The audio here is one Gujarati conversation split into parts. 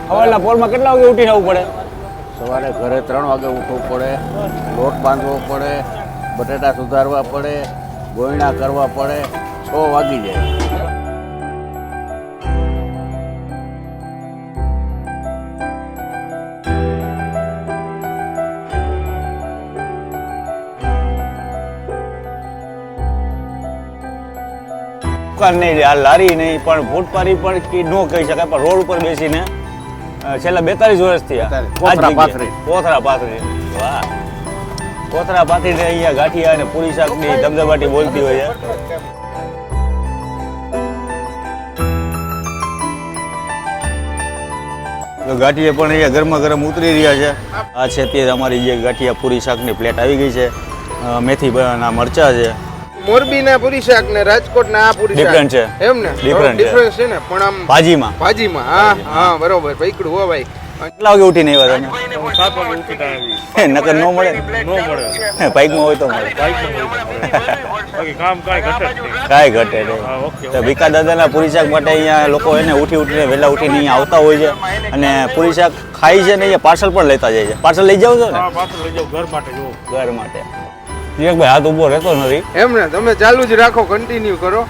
સવારના પોરમાં કેટલા વાગે ઉઠીને આવવું પડે? સવારે ઘરે 3 વાગે ઉઠવું પડે, લોટ બાંધવો પડે, બટેટા સુધારવા પડે, ગોયણા કરવા પડે, 6 વાગી જાય. દુકાન નહીં, આ લારી નહીં, પણ ફૂટપારી પણ ન કહી શકાય, પણ રોડ ઉપર બેસીને છેલ્લા 42 વર્ષથી કોથરા પાથરી. વાહ, કોથરા પાથરીને અહીંયા ગાંઠિયા અને પૂરી શાકની ધબધબાટી બોલતી હોય છે. તો ગાંઠિયા પણ અહીંયા ગરમા ગરમ ઉતરી રહ્યા છે. આ છે તે અમારી જે ગાંઠિયા પૂરી શાકની પ્લેટ આવી ગઈ છે. મેથી ના મરચા છે. મોરબીના પૂરી શાક ને રાજકોટના આ પૂરી શાક ડિફરન્ટ છે. એમ ને ડિફરન્સ છે ને, પણ આમ ભાજીમાં હા બરોબર પૈકડું હો ભાઈ. કેટલા વાગે ઉઠીને આવ્યા તમે? 7 વાગે ઉઠીને. નકર ન મળે, બાઇકમાં હોય તો મળે. કાંઈ ઘટે નહીં. તો ભીખા દાદાના પૂરી શાક માટે અહીંયા લોકો એને ઉઠીને વહેલા ઉઠીને અહીંયા આવતા હોય છે અને પૂરી શાક ખાય છે ને અહીંયા પાર્સલ પણ લેતા જાય છે. પાર્સલ લઈ જાવ છો ને? પાર્સલ લઈ જાવ ઘર માટે. ઘર માટે. ભાઈ હાથ ઉભો રહેતો નથી એમ ને, તમે ચાલુ જ રાખો, કન્ટિન્યુ કરો.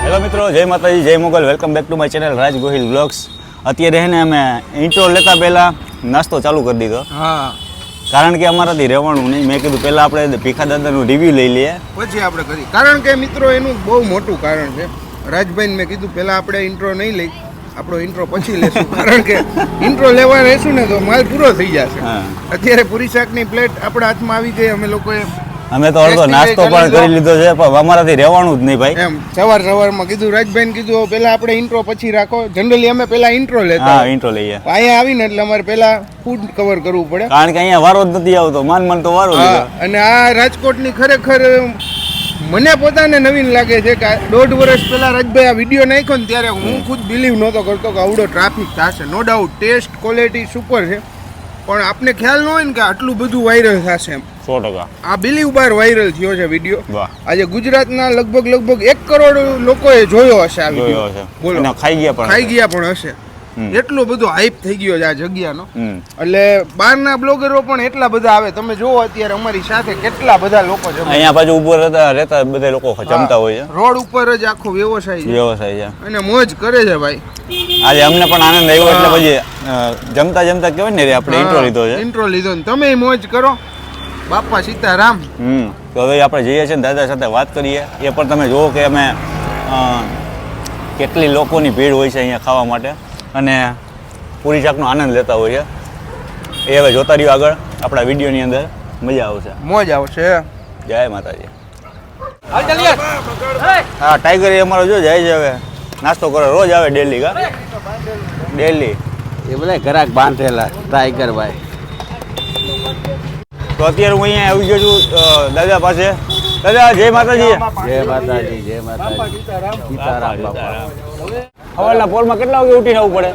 હેલો મિત્રો, જય માતાજી, જય Mogal. Welcome back to my channel Raj Gohil blogs. અત્યારે એને અમે ઇન્ટ્રો લેતા પહેલા નાસ્તો ચાલુ કરી દીધો. હા, કારણ કે અમારાથી રહેવાનું નહીં. મેં કીધું પહેલા આપણે ભીખા દાદાનું રિવ્યુ લઈ લઈએ, પછી આપણે કરી. કારણ કે મિત્રો એનું બહુ મોટું કારણ છે. રાજભાઈને મેં કીધું પહેલા આપણે ઇન્ટ્રો નહીં લઈ, આપણો ઇન્ટ્રો પછી લેશું. કારણ કે ઇન્ટ્રો લેવા રહેશું ને તો માલ પૂરો થઈ જશે. અત્યારે પૂરી શાકની પ્લેટ આપણા હાથમાં આવી ગઈ. અમે તો અડધો નાસ્તો પણ કરી લીધો છે, પણ અમારાથી રહેવાનું જ નહીં ભાઈ. એમ સવારમાં કીધું રાજભાઈને કીધું પહેલા આપણે ઇન્ટ્રો પછી રાખો. જનરલી અમે પહેલા ઇન્ટ્રો લેતા. હા, ઇન્ટ્રો લઈએ. અહીંયા આવીને એટલે અમારે પહેલા ફૂડ કવર કરવું પડે, કારણ કે અહીંયા વારો જ નથી આવતો. માન તો વારો લીધો. અને આ રાજકોટની ખરેખર મને પોતાને નવીન લાગે છે કે 1.5 વર્ષ પહેલા રાજભાઈ આ વિડીયો નાખ્યો ને ત્યારે હું ખુદ બિલીવ નહોતો કરતો કે આવડો ટ્રાફિક થશે. No doubt taste quality super છે, પણ આપને ખ્યાલ ન હોય ને કે આટલું બધું વાયરલ થશે એમ. 100%. આ બિલીવ બાર વાયરલ થયો છે વિડીયો. આજે ગુજરાતના લગભગ 1 કરોડ લોકોએ જોયો હશે આ વિડીયો. બોલો, ખાઈ ગયા પણ હશે. એટલો બધો હાઈપ થઈ ગયો છે આ જગ્યાનો. એટલે બહારના બ્લોગરો પણ એટલા બધા આવે. તમે જોવો અત્યારે અમારી સાથે કેટલા બધા લોકો છે. અહીંયા બાજુ ઉભો રહેતા બધા લોકો જમતા હોય છે. રોડ ઉપર જ આખો વ્યવસાય છે અને મોજ કરે છે ભાઈ. આજે અમને પણ આનંદ આવ્યો, એટલે પછી જમતા કહેવાય ને આપણે ઇન્ટ્રો લીધો ને તમે મોજ કરો. બાપા સીતારામ. તો હવે આપણે જઈએ છીએ દાદા સાથે વાત કરીએ. એ પણ તમે જુઓ કે અમે કેટલી લોકોની ભીડ હોય છે અહીંયા ખાવા માટે અને પૂરી શાકનો આનંદ લેતા હોય છે. એ હવે જોતા રહ્યો આગળ આપણા વિડીયોની અંદર. મજા આવશે, મોજ આવશે. જય માતાજી. હા, ટાઈગર એ અમારો જો જાય છે હવે નાસ્તો કરે. રોજ આવે ડેલી. ડેલી એ બધા ઘરાક બાંધેલા ટાઈગર ભાઈ. તો અત્યારે હું અહીંયા આવી ગયો છું દાદા પાસે. દાદા જય માતાજી. જય માતાજી. જય માતાજી. સીતારામ બાપા. સવારના પોરમાં કેટલા વાગે ઉઠીને આવવું પડે?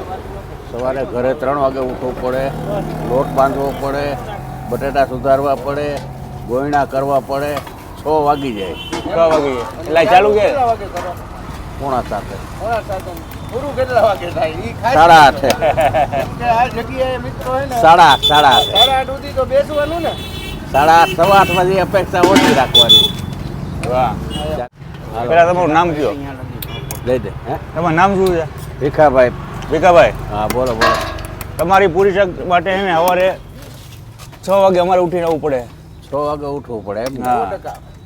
સવારે ઘરે 3 વાગે ઉઠવું પડે, લોટ બાંધવો પડે, બટેટા સુધારવા પડે, ગોયણા કરવા પડે, 6 વાગી જાય. 6 વાગે એટલે ચાલુ કે 7:45. પૂરું કેટલા વાગે થાય? 8:30. આ જગ્યાએ મિત્રો હે ને 8:30. 8:30 સુધી તો બેસવાનું ને. 8:30 સવા 8 વાગે અપેક્ષા ઓછી રાખવાની. વાહ. પેલા તમારું નામ કયો? લઈ દે. તમારું નામ શું છે? ભીખાભાઈ. ભીખાભાઈ. હા, બોલો. તમારી પૂરી શાક માટે હે ને સવારે 6 વાગે અમારે ઉઠીને આવવું પડે. 6 વાગે ઉઠવું પડે એમ ને?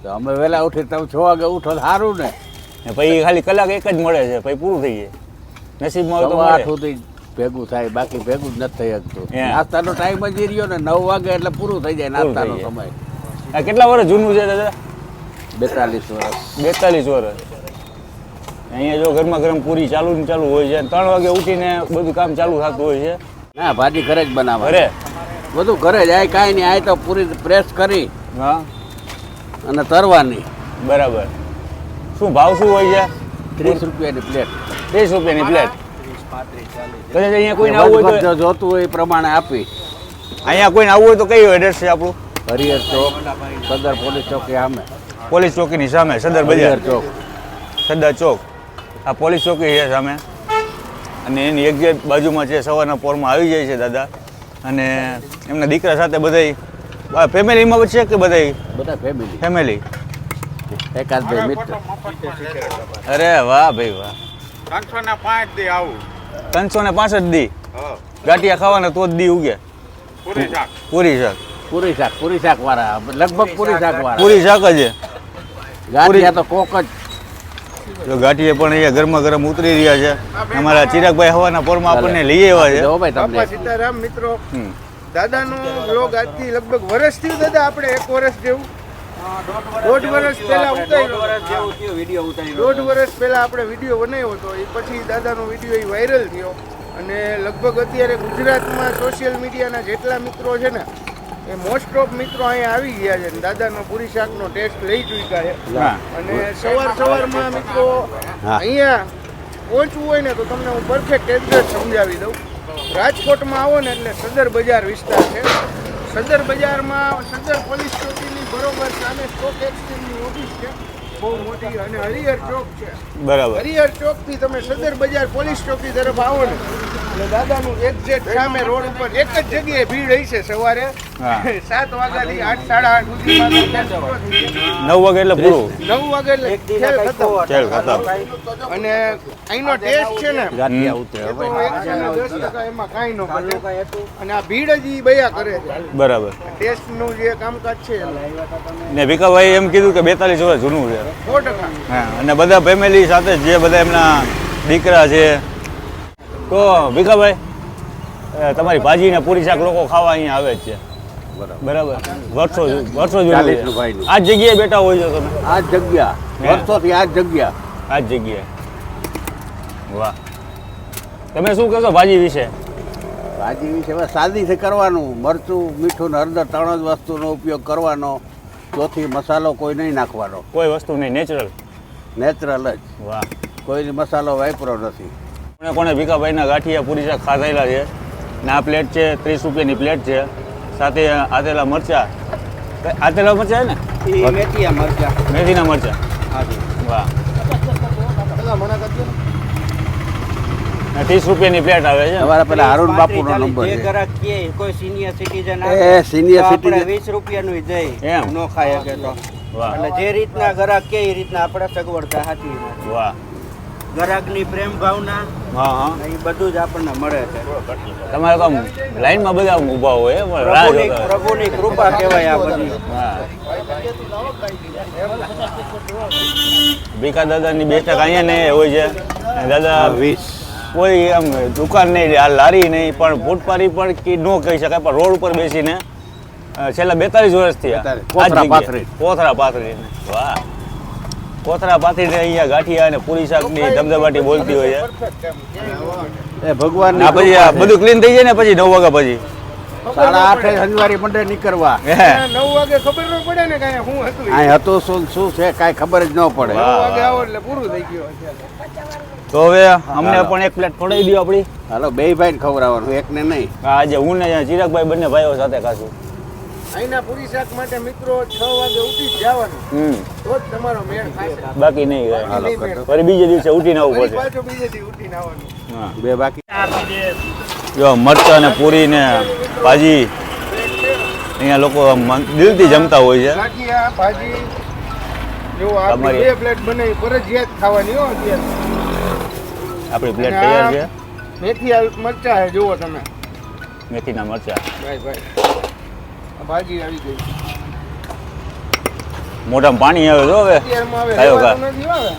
તો અમે વહેલા ઉઠી તમે 6 વાગે ઉઠો સારું ને. પછી ખાલી કલાક એક જ મળે છે, પછી પૂરું થઈ જાય. નસીબમાં હોય તો 8 સુધી ભેગું થાય, બાકી ભેગું જ નથી થઈ શકતું. નાસ્તાનો ટાઈમ જ રહ્યો ને 9 વાગે એટલે પૂરું થઈ જાય નાસ્તાનો સમય. કેટલા વર્ષ જૂનું છે દાદા? 42 વર્ષ. 42 વર્ષ. અહીંયા જો ગરમા ગરમ પૂરી ચાલુ હોય છે. 3 વાગે ઉઠીને બધું કામ ચાલુ થતું હોય છે. ના, ભાજી ઘરે જ બનાવે. ઘરે બધું ઘરે જ. આ કાંઈ નહીં, આ તો પૂરી પ્રેસ કરી અને તરવાની. બરાબર. શું ભાવ શું હોય છે? 30 રૂપિયાની પ્લેટ. 30 રૂપિયાની પ્લેટ. કદાચ અહીંયા કોઈને આવવું હોય તો જોતું હોય એ પ્રમાણે આપી. અહીંયા કોઈને આવવું હોય તો કયું એડ્રેસ છે આપણું? હરિહર ચોક સદર પોલીસ ચોકી સામે. પોલીસ ચોકીની સામે સદર બજાર હરિહર ચોક. સદર ચોક આ પોલીસ ચોકી છે સામે અને એની એક્ઝેક્ટ બાજુમાં છે. સવારના પોરમાં આવી જાય છે દાદા અને એમના દીકરા સાથે બધાય ફેમિલીમાં છે કે બધાય બધા ફેમિલી. ફેમિલી? એકાદ બે મિત્ર. અરે વાહ ભાઈ વાહ. 305 દી આવું 365 દી ગાંઠિયા ખાવાના તો જ દી ઉગે. પૂરી શાક પૂરી શાક વાળા લગભગ પૂરી શાક વાળા. પૂરી શાક જ ગાંઠિયા તો કોક જ. જો ગાંઠિયા પણ અહીંયા ગરમા ગરમ ઉતરી રહ્યા છે. અમારા ચિરાગભાઈ હવાના પોરમાં આપણને લઈ આવ્યા છે. જો ભાઈ તમને બાપા સીતારામ મિત્રો, દાદાનો બ્લોગ આજથી લગભગ વર્ષ થયું દાદા, આપણે 1 વર્ષ જેવું 1.5 વર્ષ પહેલા ઉતાર્યો. 1.5 વર્ષ પહેલા આપણે વિડીયો બનાવ્યો હતો. એ પછી દાદાનો વિડીયો એ વાયરલ થયો અને લગભગ અત્યારે ગુજરાતમાં સોશિયલ મીડિયાના જેટલા મિત્રો છે ને એ મોસ્ટ ઓફ મિત્રો અહીંયા આવી ગયા છે અને દાદાનો પૂરી શાકનો ટેસ્ટ લઈ ચૂક્યા છે. અને સવારમાં મિત્રો અહીંયા પહોંચવું હોય ને તો તમને હું પરફેક્ટ એડ્રેસ સમજાવી દઉં. રાજકોટમાં આવો ને એટલે સદર બજાર વિસ્તાર છે. સદર બજારમાં સદર પોલીસ ચોકીની બરોબર સામે સ્ટોક એક્સચેન્જની ઓફિસ છે, બહુ મોટી. અને હરિહર ચોક છે. બરાબર. હરિહર ચોકથી તમે સદર બજાર પોલીસ ચોકી તરફ આવો ને એટલે દાદાનું એક્ઝેક્ટ સામે રોડ ઉપર એક જ જગ્યાએ ભીડ હશે સવારે 7 વાગ્યાથી 8, 8:30 સુધીમાં. 9 વાગે એટલે પૂરું. 9 વાગે એટલે ખેલ ખતમ. અને અહીંનો ટેસ્ટ છે ને ગાંઠિયા ઉતરે એ તો 110% એમાં કાંઈ ન બને. અને આ ભીડ જ ઈ બયા કરે છે. બરાબર. ટેસ્ટનું જે કામકાજ છે ને ભીખાભાઈ એમ કીધું કે 42 વર્ષ જૂનું છે. 100%. હા, અને બધા ફેમિલી સાથે જે બધા એમના દીકરા છે. તો ભીખાભાઈ તમારી ભાજી ને પૂરી શાક લોકો ખાવા અહીંયા આવે જ છે. બરાબર. વર્ષો જૂનું. 40 ભાઈનું. આ જ જગ્યાએ બેઠા હોય છો તમે? આ જ જગ્યા વર્ષોથી આ જ જગ્યા. આ જ જગ્યાએ. વાહ. તમે શું કહેશો ભાજી વિશે? ભાજી વિશે હવે સાદીથી કરવાનું. મરચું, મીઠું ને હળદર 3 જ વસ્તુનો ઉપયોગ કરવાનો. ચોથી મસાલો કોઈ નહીં નાખવાનો. કોઈ વસ્તુ નહીં, નેચરલ. નેચરલ જ. વાહ. કોઈ મસાલો વાપરો નથી. કોને ભીખાભાઈના ગાંઠિયા પૂરી શાક ખાધેલા છે ને આ પ્લેટ છે 30 રૂપિયાની પ્લેટ છે. સાથે આતેલા મરચા. આતેલા મરચા છે ને? મેથીના મરચા. મેથીના મરચા. વાહ. 30 રૂપિયાની પ્લેટ આવે છે. તમારા પેલા અરુણ બાપુનો નંબર જે છે. ગ્રાહક કે કોઈ સિનિયર સિટીઝન એ senior આપણે citizen. 20 રૂપિયાનું દઈ એમ? નો ખાય કે તો વાહ. એટલે જે રીતના ગ્રાહક કે એ રીતના આપણે સગવડતા સાચી વાહ. ગ્રાહકની પ્રેમ ભાવના હા હા. એ બધું જ આપણને મળે છે. તમારે તો આમ લાઈનમાં બધા ઊભા હોય પણ રાહ પ્રભુની જોતા હોય. પ્રભુની કૃપા કહેવાય આ બધી. હા. ભીખા દાદાની બેઠક અહીંયા નહીં હોય છે. અને દાદા 20. કોઈ આમ દુકાન નહીં, આ લારી નહીં, પણ ફૂટપારી પણ ન કહી શકાય, પણ રોડ ઉપર બેસીને છેલ્લા 42 વર્ષથી કોથળા પાથરી. કોથળા પાથરીને. વાહ. કોથળા પાથરીને અહીંયા ગાંઠિયા અને પૂરી શાકની ધબધબાટી બોલતી હોય છે. એ ભગવાન આ પછી આ બધું ક્લીન થઈ જાય ને પછી 9 વાગ્યા પછી 8:30 શનિવારે મંડે નીકળવા. 9 વાગે ખબર ન પડે ને કાંઈ શું હતું. અહીં હતું શું છે કાંઈ ખબર જ ન પડે. 9 વાગે આવો એટલે પૂરું થઈ ગયું. તો હવે અમને પણ એક પ્લેટ ખવડાવી દો આપણી. હાલો બે ભાઈને ખવડાવવાનું, એકને નહીં. આજે હું ને ચિરાગભાઈ બંને ભાઈઓ સાથે ખાશું. અહીંના પૂરી શાક માટે મિત્રો 6 વાગે ઉઠી જ જવાનું, તો જ તમારો મેળ ખાશે. બાકી નહીં. હાલો કરતો. ફરી બીજે દિવસે ઉઠીને આવવું ફરી પડશે. પાછું બીજેથી ઉઠીને આવવાનું. હા. બે બાકી. જો મરચાં ને પૂરી ને ભાજી અહીંયા લોકો દિલથી જમતા હોય છે. ગાંઠિયા, ભાજી જો આપણે તમારી- 2 પ્લેટ બનાવી ફરજિયાત ખાવાની હો અત્યારે. આપણી પ્લેટ અને આ તૈયાર છે. મેથી મરચા છે જુઓ તમે. મેથીના મરચાં. ભાઈ આ ભાજી આવી ગઈ. મોઢામાં પાણી આવે જો હવે. અત્યારમાં હવે કયો રહેવાતું નથી હો હવે.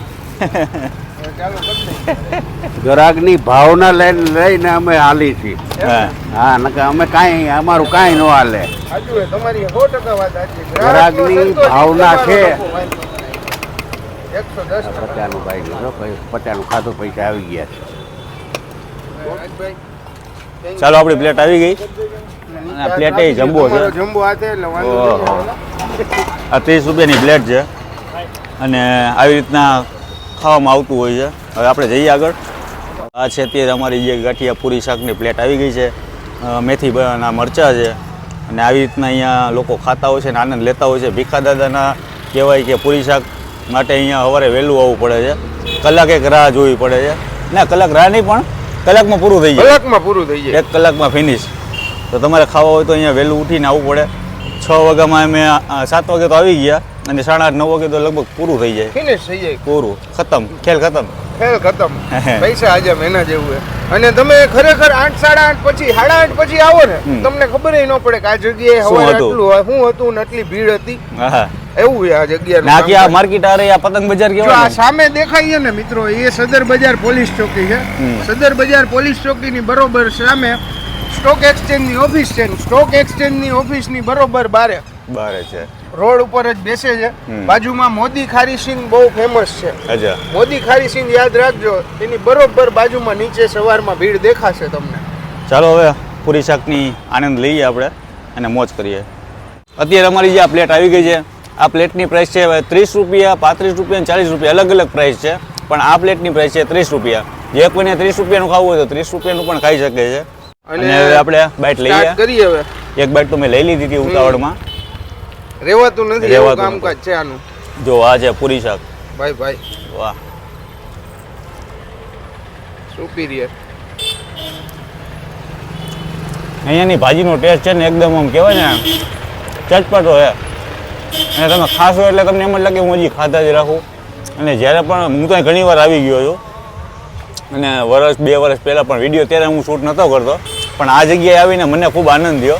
હવે ચાલુ કરી દઈએ. ગ્રાહકની ભાવના લઈને અમે હાલી છીએ. હા. હા નકર અમે કાંઈ અમારું કાંઈ ન હાલે. સાચું છે, તમારી 100% વાત સાચી. ગ્રાહકની ગ્રાહકનો ભાવના સંતોષ છે. તમારો લોકો વાંચો. 110%. 50નું ભાઈ જો કઈ 50નું ખાધું પૈસા આવી ગયા છે. Rajbhai, thank you. ચાલો આપણી પ્લેટ આવી ગઈ. અને આ પ્લેટ એ જમ્બો છે. તમારો જમ્બો હાથે એટલે વાંધો નહીં ઓહો. આવે. આ 30 રૂપિયાની પ્લેટ છે અને આવી રીતના ખાવામાં આવતું હોય છે. હવે આપણે જઈએ આગળ. આ છે અત્યારે અમારી જે ગાંઠિયા પૂરી શાકની પ્લેટ આવી ગઈ છે. મેથી ના મરચાં છે અને આવી રીતના અહીંયા લોકો ખાતા હોય છે અને આનંદ લેતા હોય છે. ભીખા દાદાના કહેવાય કે પૂરી શાક માટે અહીંયા સવારે વહેલું આવવું પડે છે. કલાક એક રાહ જોવી પડે છે. ના, કલાક રાહ નહીં, પણ કલાકમાં પૂરું થઈ જાય. કલાકમાં પૂરું થઈ જાય. 1 કલાકમાં ફિનિશ. તો તમારે ખાવા હોય તો અહીંયા વહેલું ઉઠીને આવવું પડે. 6 વાગ્યામાં અમે 7 વાગે તો આવી ગયા અને 8:30 9 વાગે તો લગભગ પૂરું થઈ જાય. ફિનિશ થઈ જાય. પૂરું ખતમ, ખેલ ખતમ. ખેલ ખતમ. પૈસા આજે એના જેવું છે. અને તમે ખરેખર 8 8:30 પછી 8:30 પછી આવો ને તમને ખબર ન પડે કે આ જગ્યાએ શું હવારે હતું? આટલું શું હતું ને આટલી ભીડ હતી. હા, એવું છે આ જગ્યા. નાકી આ માર્કેટ આ રહી, આ પતંગ બજાર જો આ કેવાય ને? સામે દેખાય છે ને મિત્રો, એ સદર બજાર પોલીસ ચોકી છે. સદર બજાર પોલીસ ચોકીની બરોબર સામે સ્ટોક એક્સચેન્જની ઓફિસ છે. સ્ટોક એક્સચેન્જની ઓફિસની બરોબર બારે બારે છે. રોડ ઉપર જ બેસે છે. બાજુમાં મોદી ખારી સિંગ બહુ ફેમસ છે. અચ્છા. મોદી ખારી સિંગ યાદ રાખજો, એની બરોબર બાજુમાં નીચે સવારમાં ભીડ દેખાશે તમને. ચાલો હવે પૂરી શાકની આનંદ લઈએ આપણે અને મોજ કરીએ. અત્યારે અમારી જે આ પ્લેટ આવી ગઈ છે, આ પ્લેટની પ્રાઇસ છે 30 રૂપિયા, 35 રૂપિયા અને 40 રૂપિયા, અલગ અલગ પ્રાઇસ છે. પણ આ પ્લેટની પ્રાઇસ છે 30 રૂપિયા. જે કોઈને 30 રૂપિયાનું ખાવું હોય તો 30 રૂપિયાનું પણ ખાઈ શકે છે. અને હવે આપણે બાઈટ લઈએ. સ્ટાર્ટ કરીએ હવે. એક બાઈટ તો મેં લઈ લીધી હતી ઉતાવળમાં. રેવાતું નથી, એવું રેવાતું કામકાજ છે આનું. જો આ છે પૂરી શાક. ભાઈ ભાઈ વાહ, સુપીરિયર. અહીંયાની ભાજીનો ટેસ્ટ છે ને એકદમ આમ કહેવાય ને ચટપટો છે. અને તમે ખાશો એટલે તમને એમ જ લાગે હું હજી ખાતા જ રાખું. અને જ્યારે પણ હું તો અહીં ઘણી વાર આવી ગયો છું અને વર્ષ 2 વર્ષ પહેલાં પણ વિડીયો ત્યારે હું શૂટ નહોતો કરતો, પણ આ જગ્યાએ આવીને મને ખૂબ આનંદ થયો.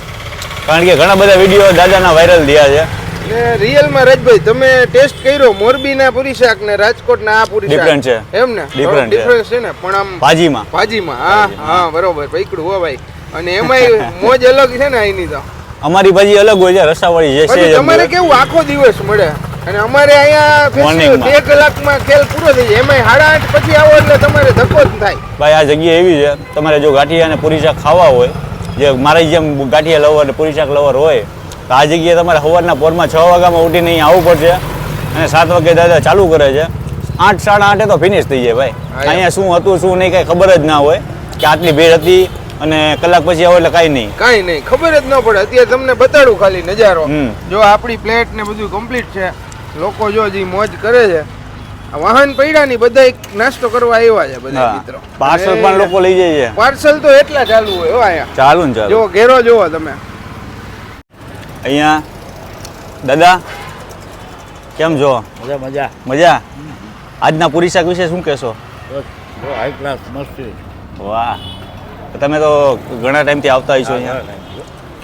કારણ કે ઘણા બધા વિડીયો દાદાના વાયરલ થયા છે. ને રિયલમાં રાજભાઈ તમે ટેસ્ટ કર્યો મોરબીના પૂરી શાક ને રાજકોટના આ પૂરી શાક? ડિફરન્ટ છે. એમ ને? Different છે. ડિફરન્સ છે ને, પણ આમ ભાજીમાં ભાજીમાં હા હા બરોબર પકડું હો ભાઈ. અને એમાંય મોજ અલગ છે ને અહીંની તો. અમારી ભાજી અલગ હોય છે, રસાવાળી જે પછી છે. તમારે કેવું આખો દિવસ મળે અને અમારે અહીંયા Morning માં. 2 કલાકમાં ખેલ પૂરો થઈ જાય. એમાંય 8:30 પછી આવો એટલે તમારે ધક્કો જ થાય. ભાઈ આ જગ્યા એવી છે, તમારે જો ગાંઠિયા અને પૂરી શાક ખાવા હોય, જે મારી જેમ ગાંઠિયા લવર અને પૂરી શાક લવર હોય, તો આ જગ્યાએ તમારે સવારના પોરમાં 6 વાગ્યામાં ઉઠીને અહીં આવવું પડશે. અને 7 વાગે દાદા ચાલુ કરે છે. 8 8:30 તો ફિનિશ થઈ જાય ભાઈ. અહીંયા શું હતું શું નહીં કાંઈ ખબર જ ના હોય કે આટલી ભીડ હતી અને કલાક પછી આવો એટલે કાંઈ નહીં. કાંઈ નહીં, ખબર જ ન પડે. અત્યારે તમને બતાડું ખાલી નજારો. જો આપણી પ્લેટ ને બધું કમ્પ્લીટ છે. લોકો જો જે મોજ કરે છે. આ વાહન પડ્યા ની બધા નાસ્તો કરવા આવ્યા છે બધા મિત્રો. પાર્સલ પણ લોકો લઈ જાય છે. પાર્સલ તો એટલા ચાલુ હોય હો અહીંયા. ચાલુ ને ચાલુ. જો ઘેરો જોવો તમે. અહીંયા દાદા કેમ છો? મજા મજા મજા. આજના પૂરી શાક વિશે શું કહેશો? બસ હાઈ ક્લાસ મસ્તી. વાહ, તમે તો ઘણા ટાઈમથી આવતા હશો અહીંયા.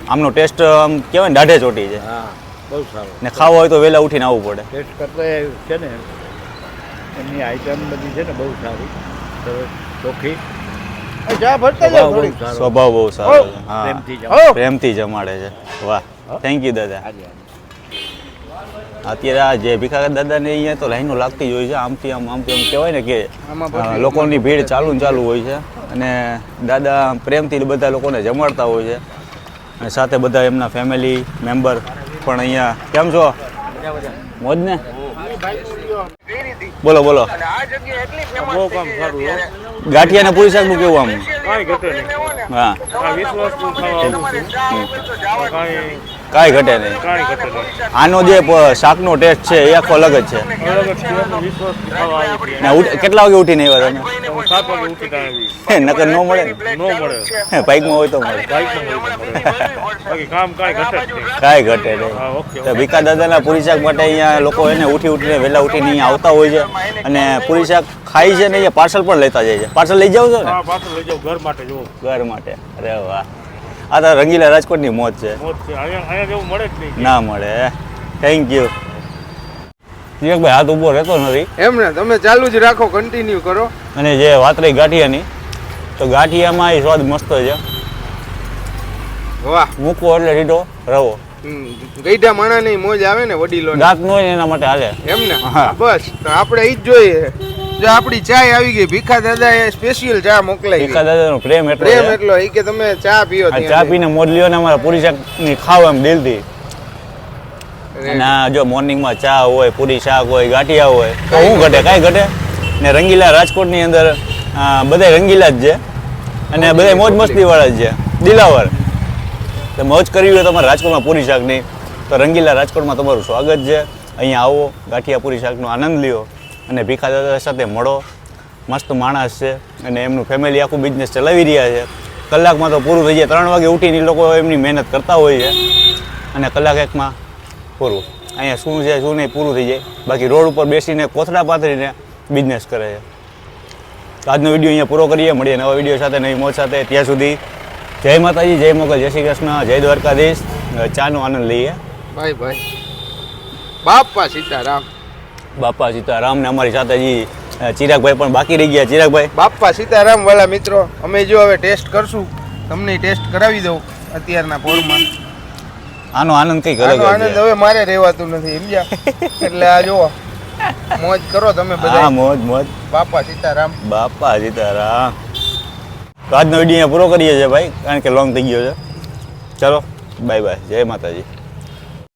આમનો ટેસ્ટ આમ કહેવાય ને દાઢે ચોટી છે. હા, બહુ સારું. ને ખાવો હોય તો વહેલા ઉઠીને આવવું પડે. ટેસ્ટ કરતા છે ને એમની આઈટમ બધી છે ને બહુ સારી, સરસ, ચોખ્ખી. ચા ભરતા જાવ થોડી. સ્વભાવ બહુ સારો છે. હા, પ્રેમથી જમાડે. પ્રેમથી જમાડે છે. વાહ, થેન્ક યુ દાદા. અત્યારે આ જે ભીખા દાદાને અહીંયા તો લાઈનો લાગતી જ હોય છે. આમથી આમ કહેવાય ને કે લોકોની ભીડ ચાલુ ને ચાલુ હોય છે. અને દાદા પ્રેમથી બધા લોકોને જમાડતા હોય છે. અને સાથે બધા એમના ફેમિલી મેમ્બર પણ અહીંયા. કેમ છો? મોજ ને? બોલો બોલો. ગાંઠિયા ને પૂરી શાકનું કેવું આમ? હા, કાંઈ ઘટે નહીં. આનો જે શાકનો ટેસ્ટ છે એ આખો અલગ જ છે. ને કેટલા વાગે ઉઠીને આવ્યા તમે? 7 વાગે ઉઠીને આવી. નકર ન મળે ને? ન મળે. બાઇકમાં હોય તો મળે. બાકી કામ કાંઈ ઘટે જ નહીં. કાંઈ ઘટે નહીં. હા, ઓકે. તો ભીખા દાદાના પૂરી શાક માટે અહીંયા લોકો એને ઉઠીને વહેલા ઉઠીને અહીંયા આવતા હોય છે અને પૂરી શાક ખાય છે ને અહીંયા પાર્સલ પણ લેતા જાય છે. પાર્સલ લઈ જાવ છો ને? હા, પાછળ લઈ જાઓ ઘર માટે જુઓ. ઘર માટે. અરે વાહ, આ તો રંગીલા રાજકોટની મોજ છે. મોજ છે. અહીંયા જેવું મળે જ નહીં. ના મળે. Thank you. ભાઈ હાથ ઊભો રહેતો નથી. એમ ને, તમે ચાલુ જ રાખો, કન્ટિન્યુ કરો. અને જે વાત રહી ગાંઠિયાની, તો ગાંઠિયામાં એ સ્વાદ મસ્ત છે. વાહ, મૂકવો એટલે સીધો રવો. ગઈઢા માણાની મોજ આવે ને વડીલો. દાંત ન હોય એના માટે હાલે. એમ ને? હા. બસ તો આપણે ઈ જ જોઈએ. જો આપણી ચાય આવી ગઈ, ભીખા દાદા એ સ્પેશિયલ ચા મોકલાવી. ભીખા દાદાનો પ્રેમ એટલો પ્રેમ છે. એટલો ઈ કે તમે ચા પીઓ. આ ચા પીને મોજ લ્યો ને અમારા પૂરી શાક ની ખાવ એમ દિલથી. અને આ જો મોર્નિંગમાં ચા હોય, પૂરી શાક હોય, ગાંઠિયા હોય તો શું ઘટે? કાંઈ ઘટે. ને રંગીલા રાજકોટની અંદર બધા રંગીલા જ છે અને બધા મોજ મસ્તી વાળા જ છે. દિલાવર. તો મોજ કરવી હોય તમારે રાજકોટમાં પૂરી શાકની તો રંગીલા રાજકોટમાં તમારું સ્વાગત છે. અહીંયા આવો, ગાંઠિયા પૂરી શાકનો આનંદ લ્યો અને ભીખા દાદા સાથે મળો. મસ્ત માણસ છે અને એમનું ફેમિલી આખું બિઝનેસ ચલાવી રહ્યા છે. કલાકમાં તો પૂરું થઈ જાય. 3 વાગે ઉઠીને એ લોકો એમની મહેનત કરતા હોય છે અને કલાક એકમાં પૂરું. અહીંયા શું છે શું નહીં પૂરું થઈ જાય. બાકી રોડ ઉપર બેસીને કોથળા પાથરીને બિઝનેસ કરે છે. તો આજનો વિડીયો અહીંયા પૂરો કરીએ. મળીએ નવા વિડીયો સાથે, નવી મોજ સાથે. ત્યાં સુધી જય માતાજી, જય મોગલ, જય શ્રી કૃષ્ણ, જય દ્વારકાધીશ. ચાનો આનંદ લઈએ. ભાઈ બાપા સીતારામ. બાપા સીતારામ. ને અમારી સાથે હજી ચિરાગભાઈ પણ બાકી રહી ગયા. ચિરાગભાઈ, બાપા સીતારામ વાલા મિત્રો, અમે જો હવે ટેસ્ટ કરશું, તમને ટેસ્ટ કરાવી દઉં અત્યારના પોરમાં. આનો આનંદ કઈ કરે? આનો આનંદ હવે મારે રહેવાતું નથી સમજ્યા. એટલે આ જુઓ, મોજ કરો તમે બધા. હા, મોજ મોજ. બાપા સીતારામ. બાપા સીતારામ. તો આજનો વિડીયો અહીંયા પૂરો કરીએ છીએ ભાઈ, કારણ કે લોંગ થઈ ગયો છે. ચલો બાય બાય, જય માતાજી.